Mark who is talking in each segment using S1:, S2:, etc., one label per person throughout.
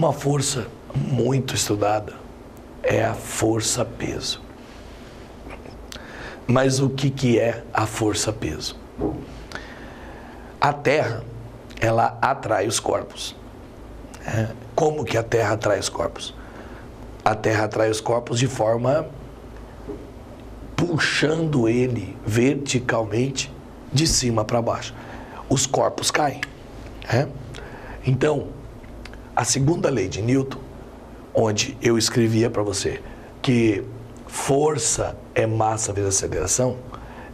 S1: Uma força muito estudada é a força-peso. Mas o que é a força-peso? A Terra, ela atrai os corpos. Como que a Terra atrai os corpos? A Terra atrai os corpos de forma puxando ele verticalmente de cima para baixo. Os corpos caem. Então, a segunda lei de Newton, onde eu escrevia para você que força é massa vezes aceleração,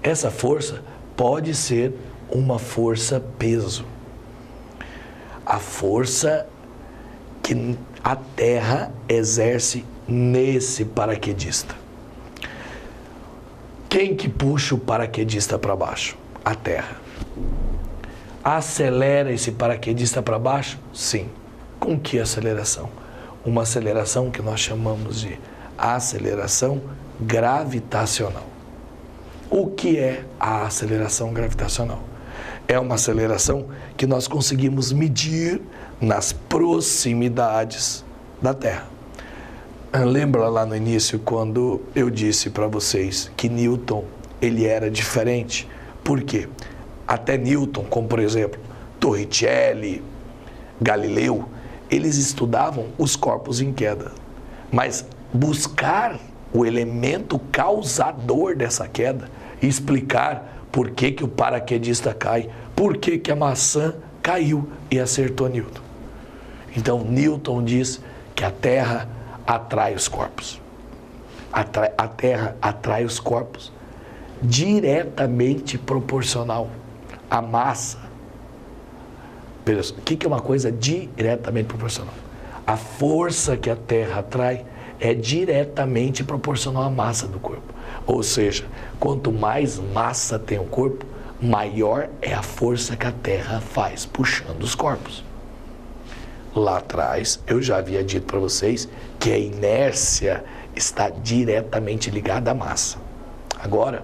S1: essa força pode ser uma força-peso. A força que a Terra exerce nesse paraquedista. Quem que puxa o paraquedista para baixo? A Terra. Acelera esse paraquedista para baixo? Sim. Com que aceleração? Uma aceleração que nós chamamos de aceleração gravitacional. O que é a aceleração gravitacional? É uma aceleração que nós conseguimos medir nas proximidades da Terra. Lembra lá no início quando eu disse para vocês que Newton ele era diferente? Por quê? Até Newton, como por exemplo Torricelli, Galileu, eles estudavam os corpos em queda, mas buscar o elemento causador dessa queda e explicar por que que o paraquedista cai, por que que a maçã caiu e acertou Newton. Então Newton diz que a Terra atrai os corpos. A Terra atrai os corpos diretamente proporcional à massa. O que é uma coisa diretamente proporcional? A força que a Terra atrai é diretamente proporcional à massa do corpo. Ou seja, quanto mais massa tem o corpo, maior é a força que a Terra faz puxando os corpos. Lá atrás, eu já havia dito para vocês que a inércia está diretamente ligada à massa. Agora,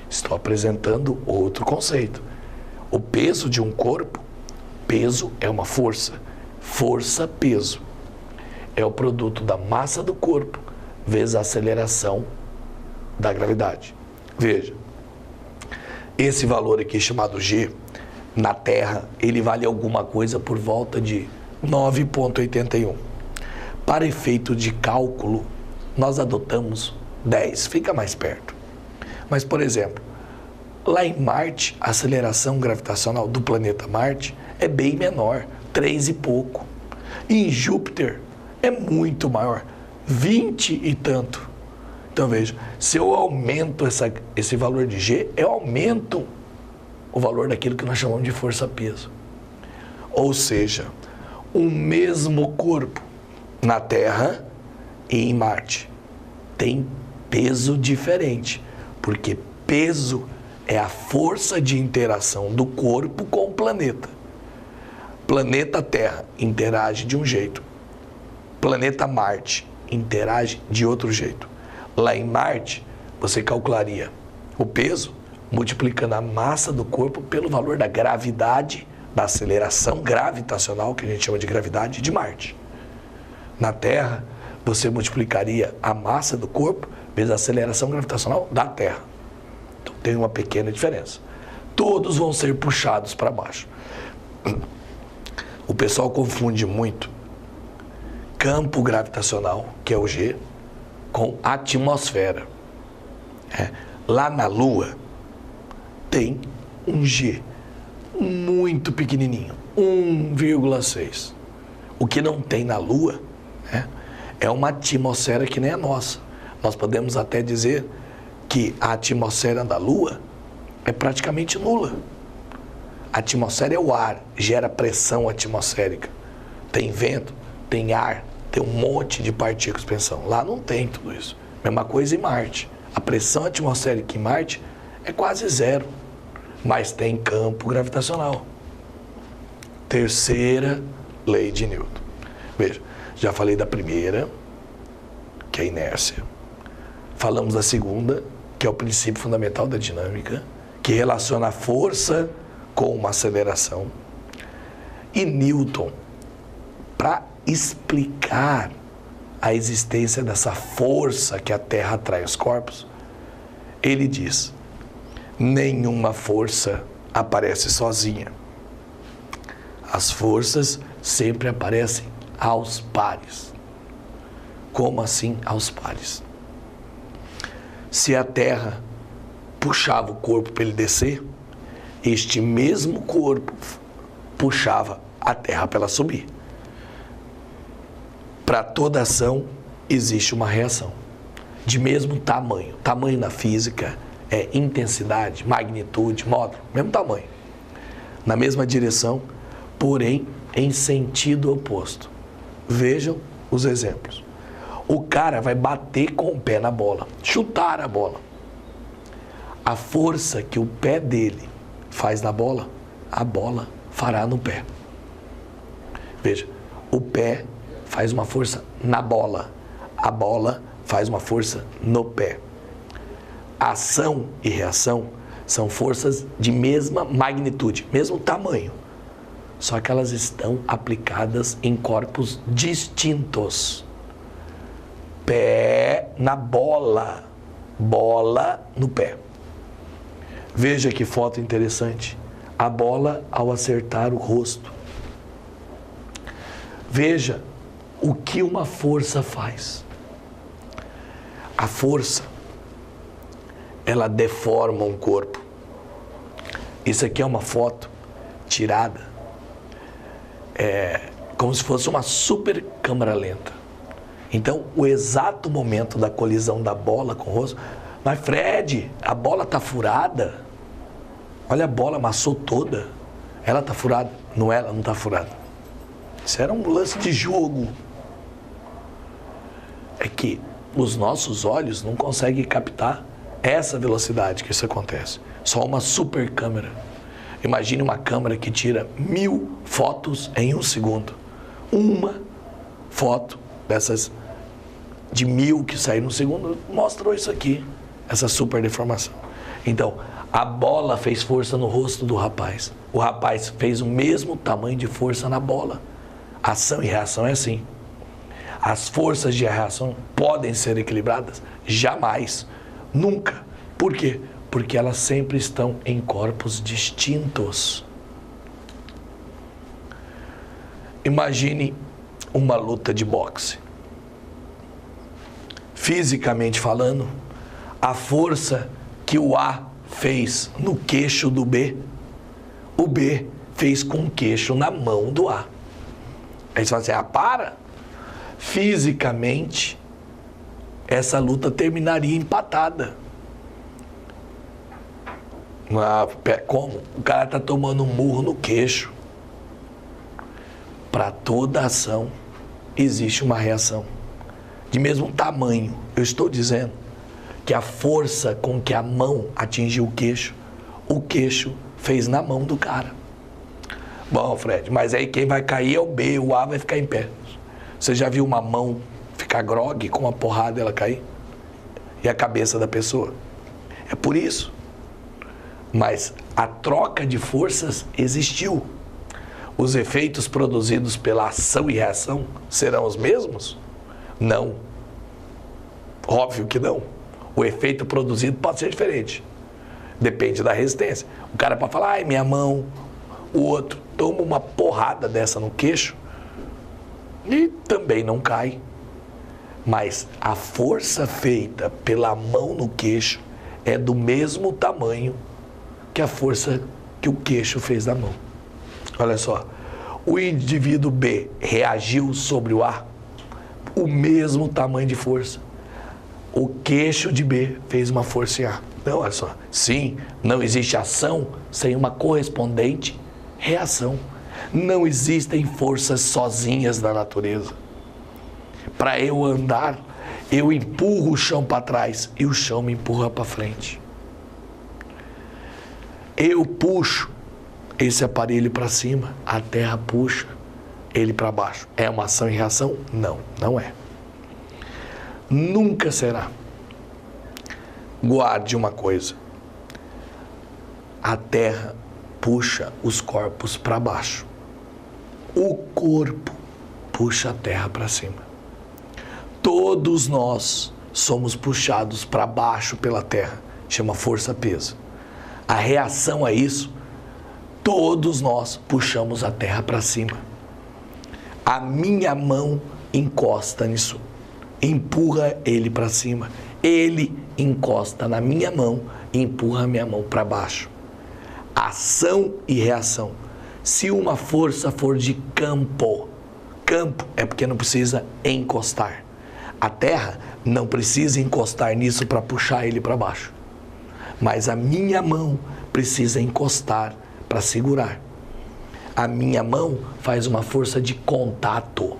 S1: estou apresentando outro conceito. O peso de um corpo, peso é uma força. Força-peso é o produto da massa do corpo vezes a aceleração da gravidade. Veja, esse valor aqui chamado G, na Terra, ele vale alguma coisa por volta de 9,81. Para efeito de cálculo, nós adotamos 10, fica mais perto. Mas, por exemplo, lá em Marte, a aceleração gravitacional do planeta Marte é bem menor, 3 e pouco. E em Júpiter é muito maior, 20 e tanto. Então veja, se eu aumento esse valor de G, eu aumento o valor daquilo que nós chamamos de força-peso. Ou seja, o mesmo corpo na Terra e em Marte tem peso diferente, porque peso é a força de interação do corpo com o planeta. Planeta Terra interage de um jeito, planeta Marte interage de outro jeito. Lá em Marte, você calcularia o peso multiplicando a massa do corpo pelo valor da gravidade, da aceleração gravitacional, que a gente chama de gravidade, de Marte. Na Terra, você multiplicaria a massa do corpo vezes a aceleração gravitacional da Terra. Então tem uma pequena diferença. Todos vão ser puxados para baixo. O pessoal confunde muito campo gravitacional, que é o G, com atmosfera. Lá na Lua tem um G muito pequenininho, 1,6. O que não tem na Lua é uma atmosfera que nem a nossa. Nós podemos até dizer que a atmosfera da Lua é praticamente nula. A atmosfera é o ar, gera pressão atmosférica. Tem vento, tem ar, tem um monte de partículas de suspensão. Lá não tem tudo isso. Mesma coisa em Marte. A pressão atmosférica em Marte é quase zero, mas tem campo gravitacional. Terceira lei de Newton. Veja, já falei da primeira, que é a inércia. Falamos da segunda, que é o princípio fundamental da dinâmica, que relaciona a força com uma aceleração. E Newton, para explicar a existência dessa força que a Terra atrai os corpos, ele diz: nenhuma força aparece sozinha. As forças sempre aparecem aos pares. Como assim aos pares? Se a Terra puxava o corpo para ele descer, este mesmo corpo puxava a Terra para ela subir. Para toda ação existe uma reação de mesmo tamanho. Tamanho na física é intensidade, magnitude, módulo, mesmo tamanho. Na mesma direção, porém em sentido oposto. Vejam os exemplos. O cara vai bater com o pé na bola, chutar a bola. A força que o pé dele faz na bola, a bola fará no pé. Veja, o pé faz uma força na bola, a bola faz uma força no pé. Ação e reação são forças de mesma magnitude, mesmo tamanho, só que elas estão aplicadas em corpos distintos. Pé na bola, bola no pé. Veja que foto interessante. A bola ao acertar o rosto. Veja o que uma força faz. A força, ela deforma um corpo. Isso aqui é uma foto tirada como se fosse uma super câmera lenta. Então, o exato momento da colisão da bola com o rosto. Mas Fred, a bola está furada. Olha, a bola amassou toda. Ela está furada. Não, ela não está furada. Isso era um lance de jogo. É que os nossos olhos não conseguem captar essa velocidade que isso acontece. Só uma super câmera. Imagine uma câmera que tira 1000 fotos em 1 segundo. Uma foto dessas de 1000 que saíram no segundo mostrou isso aqui, essa super deformação. Então, a bola fez força no rosto do rapaz. O rapaz fez o mesmo tamanho de força na bola. Ação e reação é assim. As forças de reação podem ser equilibradas? Jamais. Nunca. Por quê? Porque elas sempre estão em corpos distintos. Imagine uma luta de boxe. Fisicamente falando, a força que o A fez no queixo do B, o B fez com o queixo na mão do A. Aí você fala assim, para! Fisicamente, essa luta terminaria empatada. Como? O cara está tomando um murro no queixo. Para toda ação, existe uma reação. De mesmo tamanho, eu estou dizendo que a força com que a mão atingiu o queixo fez na mão do cara. Bom, Fred, mas aí quem vai cair é o B, o A vai ficar em pé. Você já viu uma mão ficar grogue com uma porrada ela cair? E a cabeça da pessoa? É por isso. Mas a troca de forças existiu. Os efeitos produzidos pela ação e reação serão os mesmos? Não. Óbvio que não. O efeito produzido pode ser diferente. Depende da resistência. O cara pode falar, ai, minha mão. O outro toma uma porrada dessa no queixo e também não cai. Mas a força feita pela mão no queixo é do mesmo tamanho que a força que o queixo fez na mão. Olha só, o indivíduo B reagiu sobre o A, o mesmo tamanho de força. O queixo de B fez uma força em A. Então, olha só, sim, não existe ação sem uma correspondente reação. Não existem forças sozinhas na natureza. Para eu andar, eu empurro o chão para trás e o chão me empurra para frente. Eu puxo esse aparelho para cima, a terra puxa ele para baixo. É uma ação e reação? Não, não é. Nunca será. Guarde uma coisa. A terra puxa os corpos para baixo. O corpo puxa a terra para cima. Todos nós somos puxados para baixo pela terra, chama força-peso. A reação a isso, todos nós puxamos a terra para cima. A minha mão encosta nisso, empurra ele para cima. Ele encosta na minha mão e empurra a minha mão para baixo. Ação e reação. Se uma força for de campo, campo é porque não precisa encostar. A terra não precisa encostar nisso para puxar ele para baixo. Mas a minha mão precisa encostar para segurar. A minha mão faz uma força de contato.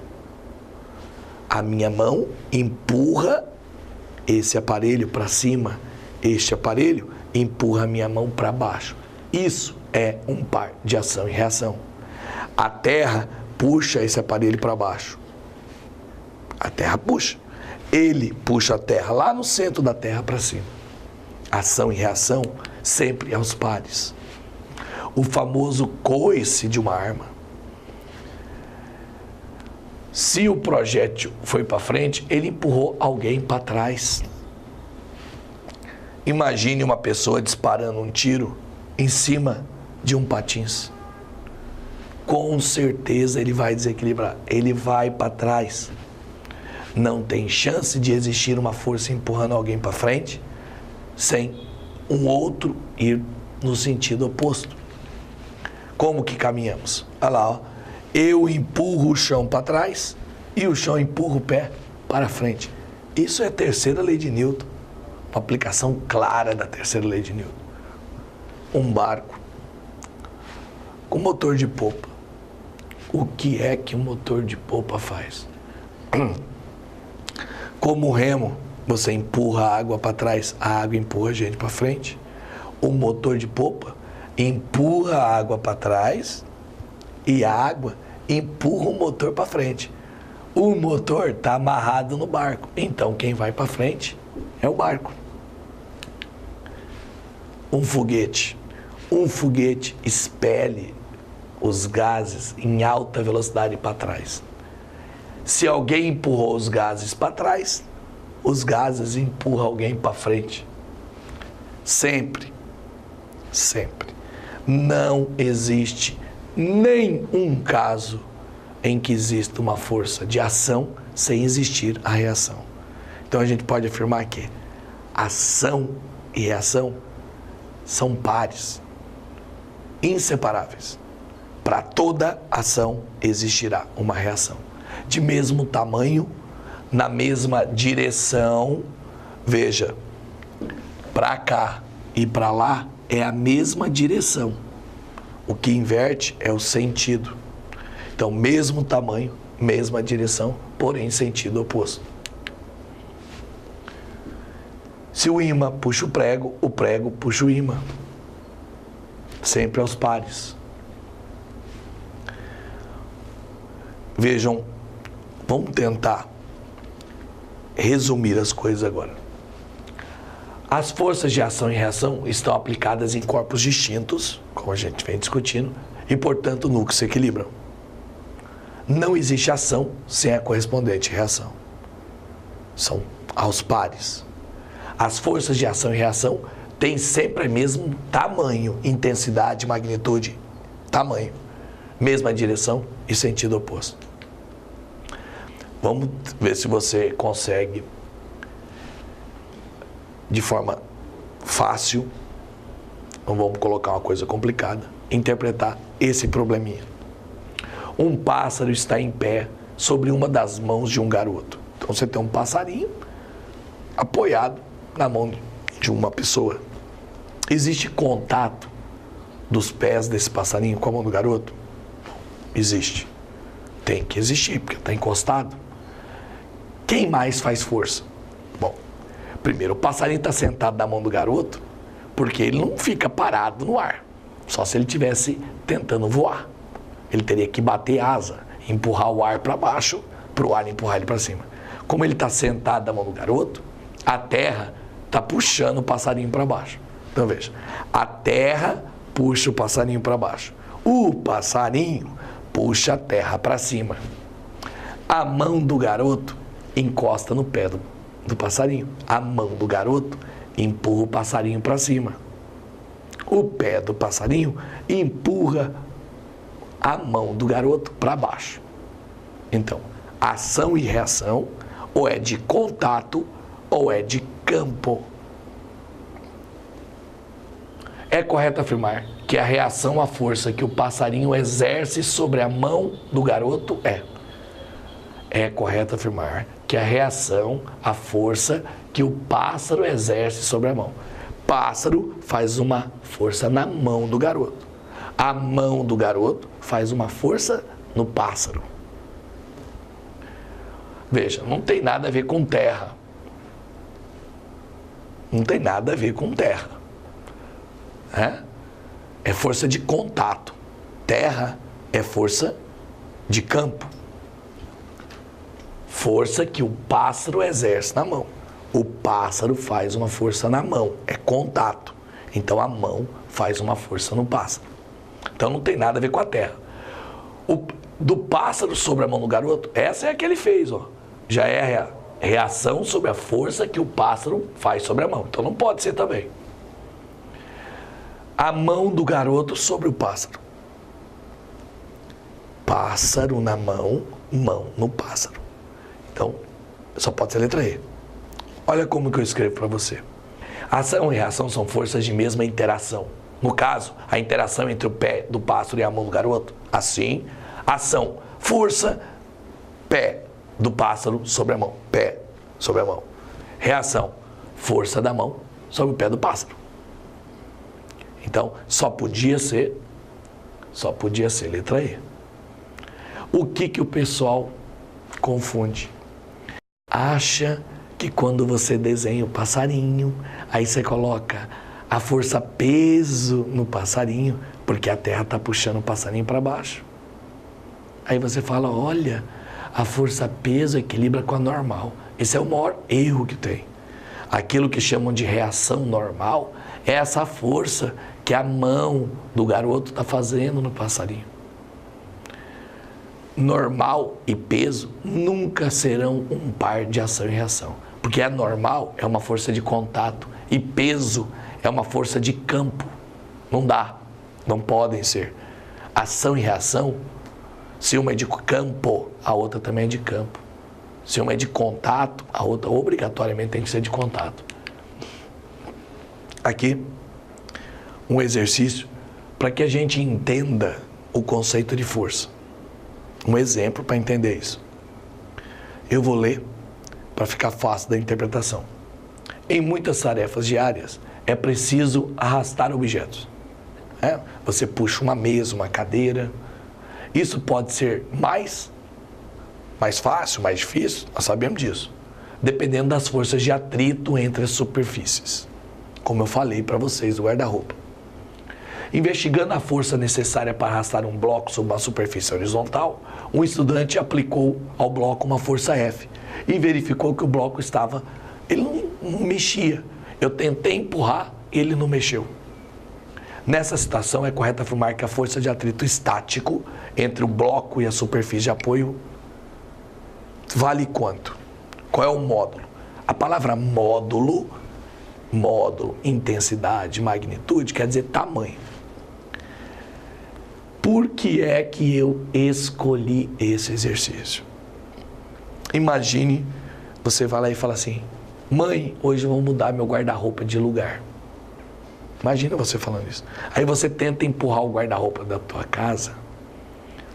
S1: A minha mão empurra esse aparelho para cima. Este aparelho empurra a minha mão para baixo. Isso é um par de ação e reação. A terra puxa esse aparelho para baixo. A terra puxa. Ele puxa a terra lá no centro da terra para cima. Ação e reação sempre aos pares. O famoso coice de uma arma. Se o projétil foi para frente, ele empurrou alguém para trás. Imagine uma pessoa disparando um tiro em cima de um patins. Com certeza ele vai desequilibrar, ele vai para trás. Não tem chance de existir uma força empurrando alguém para frente sem um outro ir no sentido oposto. Como que caminhamos? Olha lá, ó. Eu empurro o chão para trás e o chão empurra o pé para frente. Isso é a terceira lei de Newton, uma aplicação clara da terceira lei de Newton. Um barco com motor de popa. O que é que um motor de popa faz? Como o remo, você empurra a água para trás, a água empurra a gente para frente. O motor de popa empurra a água para trás e a água empurra o motor para frente. O motor está amarrado no barco, então quem vai para frente é o barco. Um foguete expele os gases em alta velocidade para trás. Se alguém empurrou os gases para trás, os gases empurram alguém para frente. Sempre. Sempre. Não existe nenhum caso em que exista uma força de ação sem existir a reação. Então a gente pode afirmar que ação e reação são pares, inseparáveis. Para toda ação existirá uma reação. De mesmo tamanho, na mesma direção. Veja, para cá e para lá é a mesma direção. O que inverte é o sentido. Então, mesmo tamanho, mesma direção, porém sentido oposto. Se o ímã puxa o prego puxa o ímã. Sempre aos pares. Vejam, vamos tentar resumir as coisas agora. As forças de ação e reação estão aplicadas em corpos distintos, como a gente vem discutindo, e, portanto, núcleos se equilibram. Não existe ação sem a correspondente reação. São aos pares. As forças de ação e reação têm sempre o mesmo tamanho, intensidade, magnitude, tamanho, mesma direção e sentido oposto. Vamos ver se você consegue, de forma fácil, não vamos colocar uma coisa complicada, interpretar esse probleminha. Um pássaro está em pé sobre uma das mãos de um garoto. Então você tem um passarinho apoiado na mão de uma pessoa. Existe contato dos pés desse passarinho com a mão do garoto? Existe. Tem que existir, porque está encostado. Quem mais faz força? Bom, primeiro, o passarinho está sentado na mão do garoto porque ele não fica parado no ar. Só se ele estivesse tentando voar. Ele teria que bater asa, empurrar o ar para baixo, para o ar empurrar ele para cima. Como ele está sentado na mão do garoto, a terra está puxando o passarinho para baixo. Então veja, a terra puxa o passarinho para baixo. O passarinho puxa a terra para cima. A mão do garoto encosta no pé do passarinho. A mão do garoto empurra o passarinho para cima. O pé do passarinho empurra a mão do garoto para baixo. Então, ação e reação ou é de contato ou é de campo. É correto afirmar que a reação à força que o passarinho exerce sobre a mão do garoto é correto afirmar que a reação à força que o pássaro exerce sobre a mão. Pássaro faz uma força na mão do garoto. A mão do garoto faz uma força no pássaro. Veja, não tem nada a ver com terra. Não tem nada a ver com terra. É força de contato. Terra é força de campo. Força que o pássaro exerce na mão. O pássaro faz uma força na mão, é contato. Então a mão faz uma força no pássaro. Então não tem nada a ver com a terra. Do pássaro sobre a mão do garoto, essa é a que ele fez, ó. Já é a reação sobre a força que o pássaro faz sobre a mão. Então não pode ser também. A mão do garoto sobre o pássaro. Pássaro na mão, mão no pássaro. Então, só pode ser a letra E. Olha como que eu escrevo para você. Ação e reação são forças de mesma interação. No caso, a interação entre o pé do pássaro e a mão do garoto. Assim, ação, força, pé do pássaro sobre a mão. Pé sobre a mão. Reação, força da mão sobre o pé do pássaro. Então, só podia ser letra E. O que o pessoal confunde? Acha que quando você desenha o passarinho, aí você coloca a força peso no passarinho, porque a terra está puxando o passarinho para baixo. Aí você fala, olha, a força peso equilibra com a normal. Esse é o maior erro que tem. Aquilo que chamam de reação normal é essa força que a mão do garoto está fazendo no passarinho. Normal e peso nunca serão um par de ação e reação. Porque a normal é uma força de contato e peso é uma força de campo. Não dá, não podem ser. Ação e reação, se uma é de campo, a outra também é de campo. Se uma é de contato, a outra obrigatoriamente tem que ser de contato. Aqui, um exercício para que a gente entenda o conceito de força. Um exemplo para entender isso. Eu vou ler para ficar fácil da interpretação. Em muitas tarefas diárias, é preciso arrastar objetos. Você puxa uma mesa, uma cadeira. Isso pode ser mais fácil, mais difícil, nós sabemos disso. Dependendo das forças de atrito entre as superfícies. Como eu falei para vocês do guarda-roupa. Investigando a força necessária para arrastar um bloco sobre uma superfície horizontal, um estudante aplicou ao bloco uma força F e verificou que o bloco ele não mexia. Eu tentei empurrar, ele não mexeu. Nessa situação, é correto afirmar que a força de atrito estático entre o bloco e a superfície de apoio vale quanto? Qual é o módulo? A palavra módulo, intensidade, magnitude, quer dizer tamanho. Por que é que eu escolhi esse exercício? Imagine, você vai lá e fala assim, mãe, hoje eu vou mudar meu guarda-roupa de lugar. Imagina você falando isso. Aí você tenta empurrar o guarda-roupa da tua casa,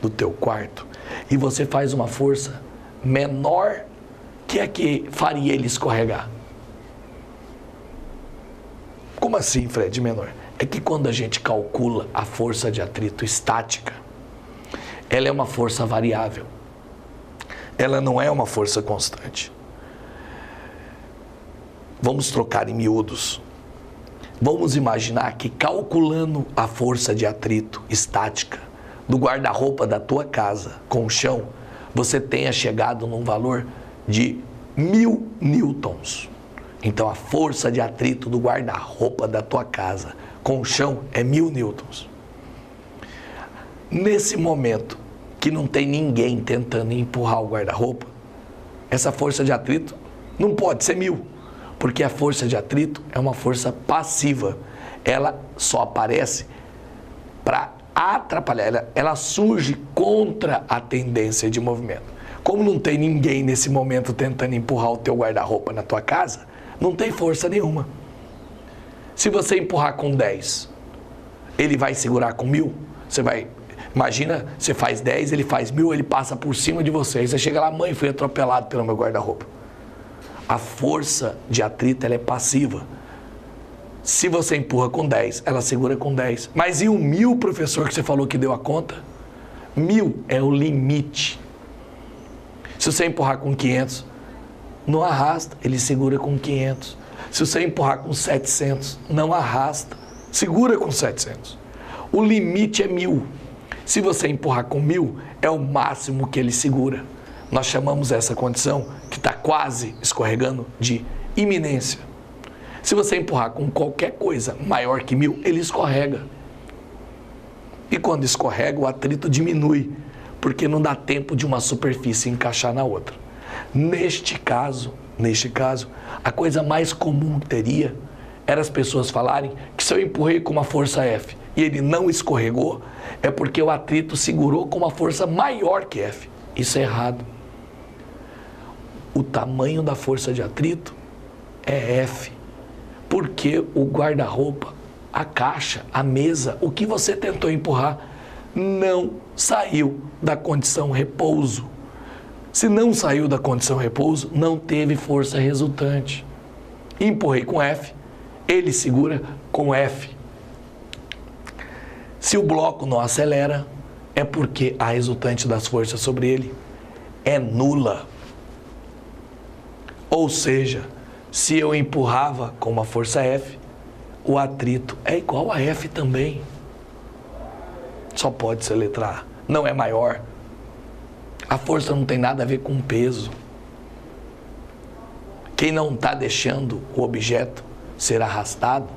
S1: do teu quarto, e você faz uma força menor que a que faria ele escorregar. Como assim, Fred, menor? É que quando a gente calcula a força de atrito estática, ela é uma força variável. Ela não é uma força constante. Vamos trocar em miúdos. Vamos imaginar que calculando a força de atrito estática do guarda-roupa da tua casa com o chão, você tenha chegado num valor de 1000 newtons. Então a força de atrito do guarda-roupa da tua casa com o chão é 1000 newtons. Nesse momento, que não tem ninguém tentando empurrar o guarda-roupa, essa força de atrito não pode ser 1000, porque a força de atrito é uma força passiva. Ela só aparece para atrapalhar, ela surge contra a tendência de movimento. Como não tem ninguém nesse momento tentando empurrar o teu guarda-roupa na tua casa, não tem força nenhuma. Se você empurrar com 10, ele vai segurar com 1000? Imagina, você faz 10, ele faz 1000, ele passa por cima de você. Aí você chega lá, mãe, fui atropelado pelo meu guarda-roupa. A força de atrito, ela é passiva. Se você empurra com 10, ela segura com 10. Mas e o 1000, professor, que você falou que deu a conta? 1000 é o limite. Se você empurrar com 500, não arrasta, ele segura com 500. Se você empurrar com 700, não arrasta, segura com 700. O limite é 1000. Se você empurrar com 1000, é o máximo que ele segura. Nós chamamos essa condição, que está quase escorregando, de iminência. Se você empurrar com qualquer coisa maior que 1000, ele escorrega. E quando escorrega, o atrito diminui, porque não dá tempo de uma superfície encaixar na outra. Neste caso, a coisa mais comum que teria era as pessoas falarem que se eu empurrei com uma força F e ele não escorregou, é porque o atrito segurou com uma força maior que F. Isso é errado. O tamanho da força de atrito é F, porque o guarda-roupa, a caixa, a mesa, o que você tentou empurrar, não saiu da condição repouso. Se não saiu da condição repouso, não teve força resultante. Empurrei com F, ele segura com F. Se o bloco não acelera, é porque a resultante das forças sobre ele é nula. Ou seja, se eu empurrava com uma força F, o atrito é igual a F também. Só pode ser letra A, não é maior. A força não tem nada a ver com peso. Quem não está deixando o objeto ser arrastado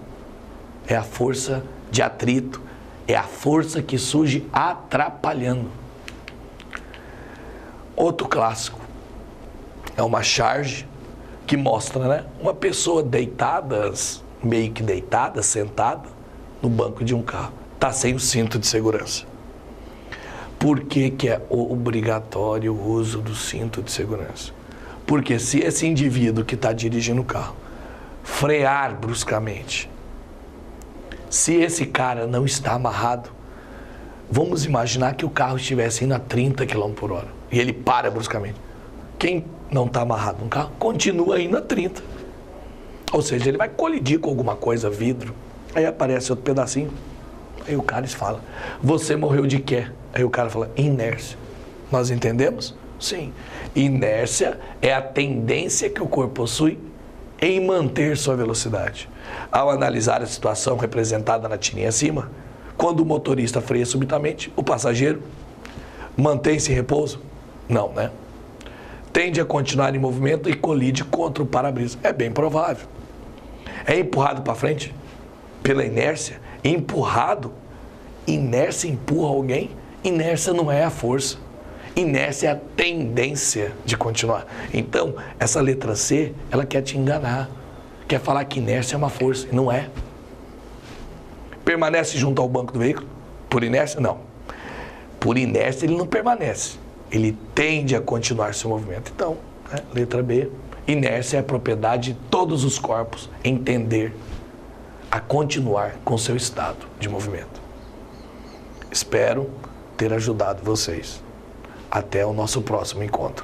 S1: é a força de atrito, é a força que surge atrapalhando. Outro clássico é uma charge que mostra, né, uma pessoa deitada, meio que deitada, sentada no banco de um carro, está sem o cinto de segurança. Por que que é obrigatório o uso do cinto de segurança? Porque se esse indivíduo que está dirigindo o carro frear bruscamente, se esse cara não está amarrado, vamos imaginar que o carro estivesse indo a 30 km por hora e ele para bruscamente. Quem não está amarrado no carro continua indo a 30. Ou seja, ele vai colidir com alguma coisa, vidro, aí aparece outro pedacinho, aí o cara fala, você morreu de quê? Aí o cara fala, inércia. Nós entendemos? Sim. Inércia é a tendência que o corpo possui em manter sua velocidade. Ao analisar a situação representada na tirinha acima, quando o motorista freia subitamente, o passageiro mantém-se em repouso? Não, né? Tende a continuar em movimento e colide contra o para-brisa. É bem provável. É empurrado para frente pela inércia? Empurrado? Inércia empurra alguém? Inércia não é a força. Inércia é a tendência de continuar. Então, essa letra C, ela quer te enganar. Quer falar que inércia é uma força. E não é. Permanece junto ao banco do veículo? Por inércia? Não. Por inércia, ele não permanece. Ele tende a continuar seu movimento. Então, né, letra B, inércia é a propriedade de todos os corpos em tender a continuar com seu estado de movimento. Espero ter ajudado vocês. Até o nosso próximo encontro.